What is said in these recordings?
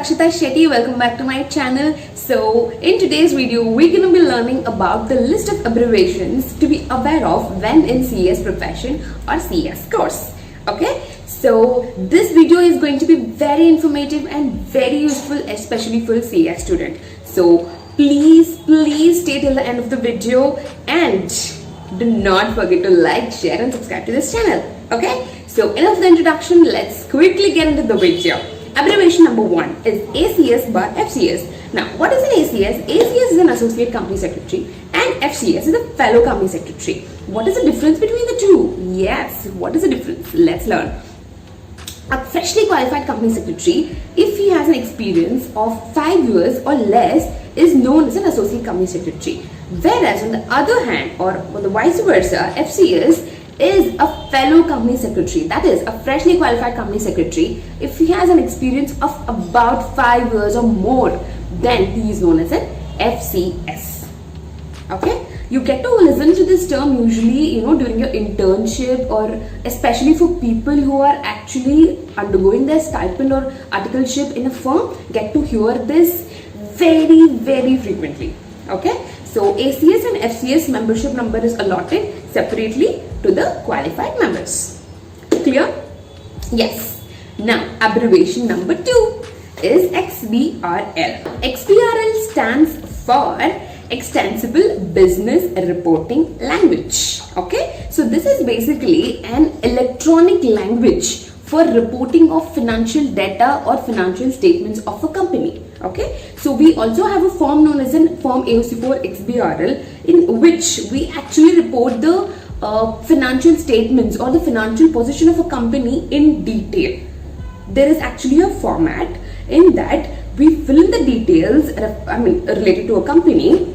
Rakshita Shetty. Welcome back to my channel. So in today's video, we're going to be learning about the list of abbreviations to be aware of when in CS profession or CS course. Okay, so this video is going to be very informative and very useful, especially for CS student. So please stay till the end of the video and do not forget to like, share and subscribe to this channel. Okay, so enough of the introduction, let's quickly get into the video. Abbreviation number 1 is ACS by FCS. Now, what is an ACS? ACS is an Associate Company Secretary and FCS is a Fellow Company Secretary. What is the difference between the two? Yes, what is the difference? Let's learn. A freshly qualified Company Secretary, if he has an experience of 5 years or less, is known as an Associate Company Secretary. Whereas on the other hand, or on the vice versa, FCS is a Fellow Company Secretary, that is a freshly qualified Company Secretary. If he has an experience of about 5 years or more, then he is known as an FCS. Okay, you get to listen to this term usually during your internship, or especially for people who are actually undergoing their stipend or articleship in a firm, get to hear this very frequently. Okay, so ACS and FCS membership number is allotted separately to the qualified members. Clear? Yes. Now, abbreviation number 2 is XBRL. XBRL stands for Extensible Business Reporting Language. Okay, so this is basically an electronic language for reporting of financial data or financial statements of a company. Okay, so we also have a form known as an Form AOC4 XBRL, in which we actually report the financial statements or the financial position of a company in detail. There is actually a format in that we fill in the details related to a company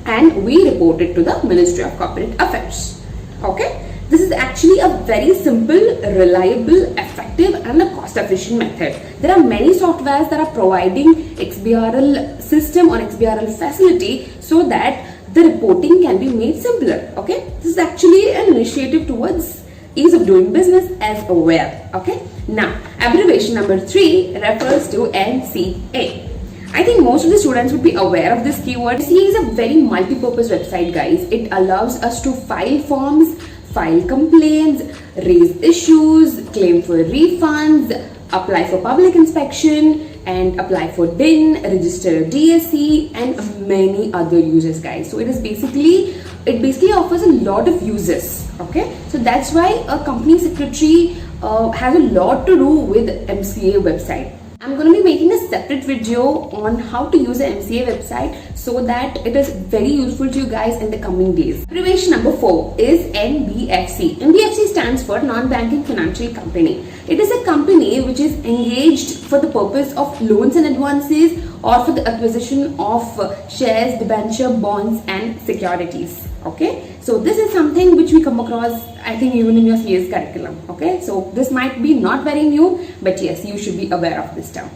and we report it to the Ministry of Corporate Affairs. Okay, this is actually a very simple, reliable, effective and a cost efficient method. There are many softwares that are providing XBRL system or XBRL facility so that the reporting can be made simpler. Okay, this is actually an initiative towards ease of doing business as well. Okay, now abbreviation number 3 refers to NCA. I think most of the students would be aware of this keyword. NCA is a very multi-purpose website, guys. It allows us to file forms, file complaints, raise issues, claim for refunds, apply for public inspection and apply for DIN, register a DSC and many other uses, guys. So it basically offers a lot of uses. Okay, so that's why a company secretary has a lot to do with MCA website. I'm going to be making a separate video on how to use an MCA website so that it is very useful to you guys in the coming days. Abbreviation number 4 is NBFC. NBFC stands for Non-Banking Financial Company. It is a company which is engaged for the purpose of loans and advances or for the acquisition of shares, debenture, bonds and securities. Okay, so this is something which we come across, I think, even in your CS curriculum. Okay, so this might be not very new, but yes, you should be aware of this term.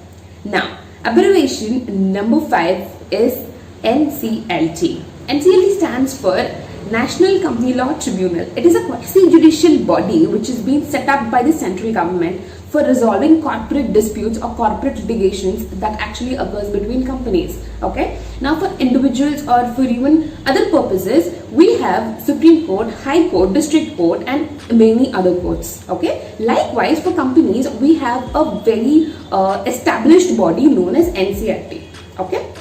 Now, abbreviation number 5 is NCLT. NCLT stands for National Company Law Tribunal. It is a quasi-judicial body which has been set up by the central government for resolving corporate disputes or corporate litigations that actually occurs between companies. Okay, now for individuals or for even other purposes, we have Supreme Court, High Court, District Court and many other courts. Okay, likewise for companies, we have a very established body known as NCLT. Okay,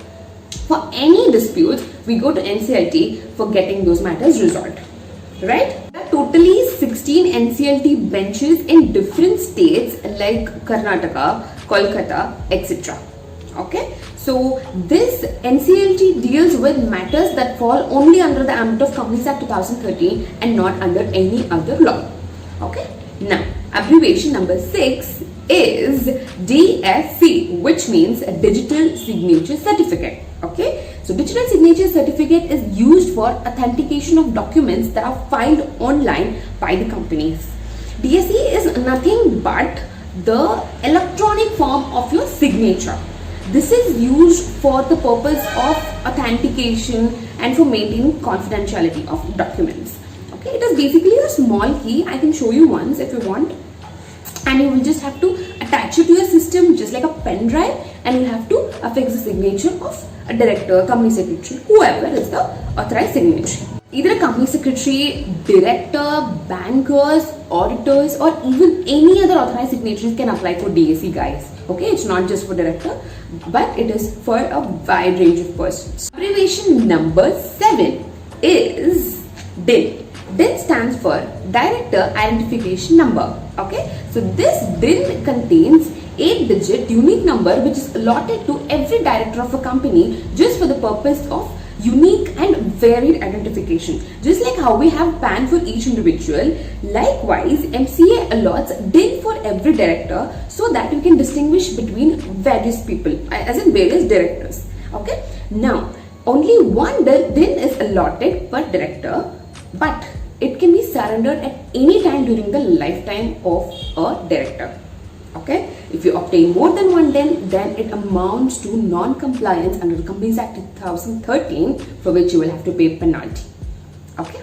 for any disputes, we go to NCLT for getting those matters resolved. Right? There are totally 16 NCLT benches in different states like Karnataka, Kolkata, etc. Okay, so this NCLT deals with matters that fall only under the ambit of Companies Act 2013 and not under any other law. Okay, now abbreviation number 6 is DSC, which means a Digital Signature Certificate. Okay, so Digital Signature Certificate is used for authentication of documents that are filed online by the companies. DSC is nothing but the electronic form of your signature. This is used for the purpose of authentication and for maintaining confidentiality of documents. Okay, it is basically a small key. I can show you once if you want, and you will just have to attach it to your system just like a pen drive, and you have to affix the signature of a director, company secretary, whoever is the authorized signatory. Either a company secretary, director, bankers, auditors, or even any other authorized signatories can apply for DAC, guys. Okay, it's not just for director, but it is for a wide range of persons. Abbreviation number 7 is DIN. DIN stands for Director Identification Number. Okay, so this DIN contains 8-digit unique number which is allotted to every director of a company just for the purpose of unique and varied identification. Just like how we have PAN for each individual, likewise MCA allots DIN for every director so that you can distinguish between various people, as in various directors. Okay, now only one DIN is allotted per director, but it can be surrendered at any time during the lifetime of a director. Okay, if you obtain more than one DIN, then it amounts to non-compliance under the Companies Act 2013, for which you will have to pay penalty. Okay,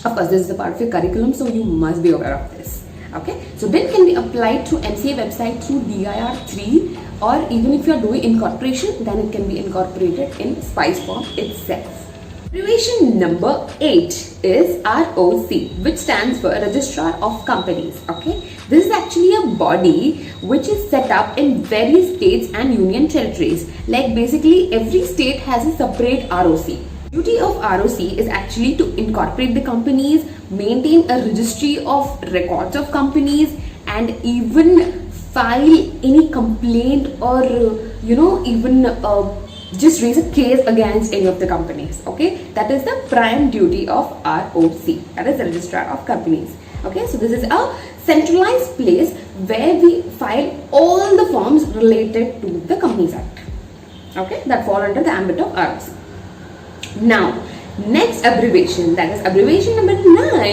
of course this is a part of your curriculum, so you must be aware of this. Okay, so DIN can be applied through MCA website through DIR 3, or even if you are doing incorporation, then it can be incorporated in SPICE form itself. Abbreviation number 8 is ROC, which stands for Registrar of Companies. Okay, this is actually a body which is set up in various states and union territories. Like basically every state has a separate ROC. Duty of ROC is actually to incorporate the companies, maintain a registry of records of companies, and even file any complaint or even just raise a case against any of the companies. Okay, that is the prime duty of ROC, that is the Registrar of Companies. Okay, so this is a centralized place where we file all the forms related to the Companies Act. Okay, that fall under the ambit of ROC. Now, next abbreviation, that is abbreviation number 9,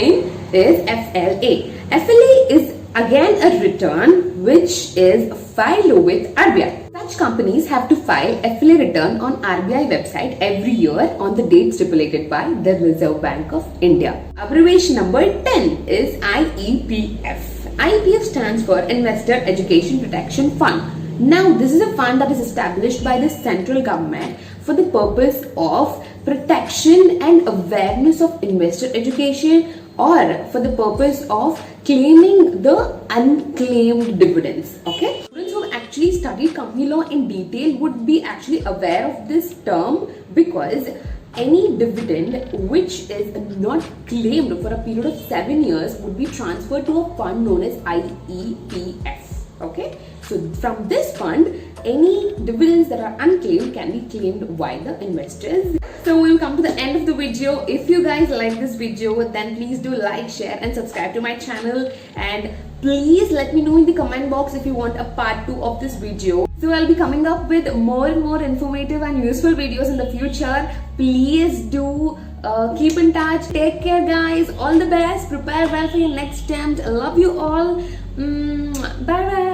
is FLA. FLA is again a return which is filed with RBI. Such companies have to file FLA return on RBI website every year on the date stipulated by the Reserve Bank of India. Abbreviation number 10 is IEPF. IEPF stands for Investor Education Protection Fund. Now, this is a fund that is established by the central government for the purpose of protection and awareness of investor education, or for the purpose of claiming the unclaimed dividends. Okay, students who have actually studied company law in detail would be actually aware of this term, because any dividend which is not claimed for a period of 7 years would be transferred to a fund known as IEPF. Okay, so from this fund, any dividends that are unclaimed can be claimed by the investors. So we'll come to the end of the video. If you guys like this video, then please do like, share and subscribe to my channel, and please let me know in the comment box if you want a part 2 of this video. So I'll be coming up with more and more informative and useful videos in the future. Please do keep in touch. Take care, guys. All the best. Prepare well for your next attempt. I love you all. Bye bye.